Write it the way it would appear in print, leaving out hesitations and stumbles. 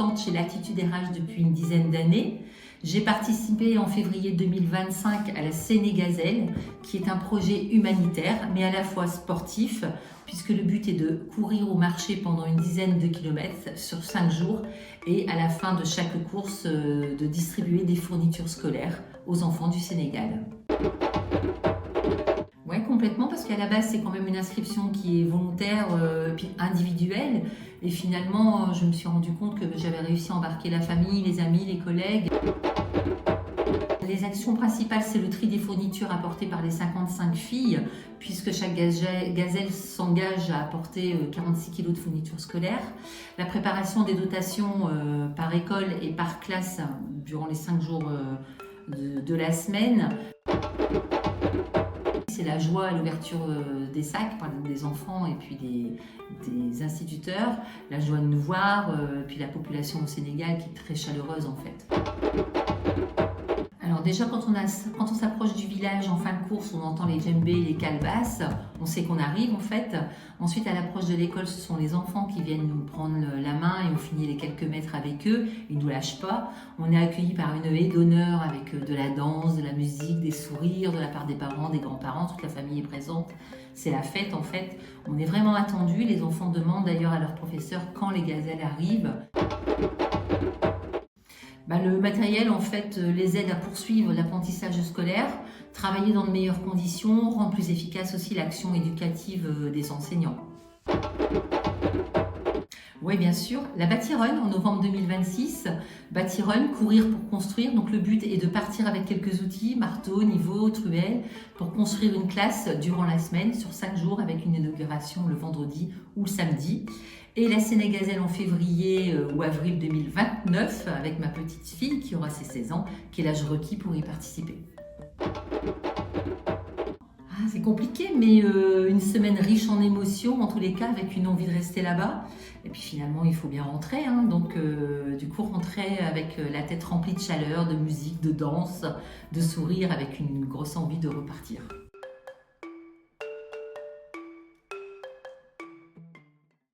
consultante chez l'Attitude RH depuis une dizaine d'années. J'ai participé en février 2025 à la Sénégazelle, qui est un projet humanitaire, mais à la fois sportif, puisque le but est de courir au marché pendant une dizaine de kilomètres sur 5 jours et à la fin de chaque course de distribuer des fournitures scolaires aux enfants du Sénégal. Oui, complètement, parce qu'à la base, c'est quand même une inscription qui est volontaire, puis individuelle. Et finalement, je me suis rendu compte que j'avais réussi à embarquer la famille, les amis, les collègues. Les actions principales, c'est le tri des fournitures apportées par les 55 filles, puisque chaque gazelle s'engage à apporter 46 kg de fournitures scolaires. La préparation des dotations par école et par classe durant les 5 jours de la semaine. C'est la joie à l'ouverture des sacs par des enfants et puis des instituteurs, la joie de nous voir, puis la population au Sénégal qui est très chaleureuse en fait. Alors déjà quand on s'approche du village en fin de course, on entend les djembés, les calebasses, on sait qu'on arrive en fait. Ensuite à l'approche de l'école, ce sont les enfants qui viennent nous prendre la main et on finit les quelques mètres avec eux, ils ne nous lâchent pas. On est accueillis par une haie d'honneur avec de la danse, de la musique, des sourires de la part des parents, des grands-parents, toute la famille est présente. C'est la fête en fait, on est vraiment attendus, les enfants demandent d'ailleurs à leurs professeurs quand les gazelles arrivent. Le matériel en fait les aide à poursuivre l'apprentissage scolaire, travailler dans de meilleures conditions, rendre plus efficace aussi l'action éducative des enseignants. Oui, bien sûr, la Bâti-Run en novembre 2026. Bâti-Run, courir pour construire. Donc le but est de partir avec quelques outils, marteau, niveau, truelle, pour construire une classe durant la semaine sur 5 jours avec une inauguration le vendredi ou le samedi. Et la Sénégazelle en février ou avril 2029 avec ma petite fille qui aura ses 16 ans, qui est l'âge requis pour y participer. C'est compliqué, mais une semaine riche en émotions, en tous les cas, avec une envie de rester là-bas. Et puis finalement, il faut bien rentrer, hein. Donc du coup, rentrer avec la tête remplie de chaleur, de musique, de danse, de sourire, avec une grosse envie de repartir.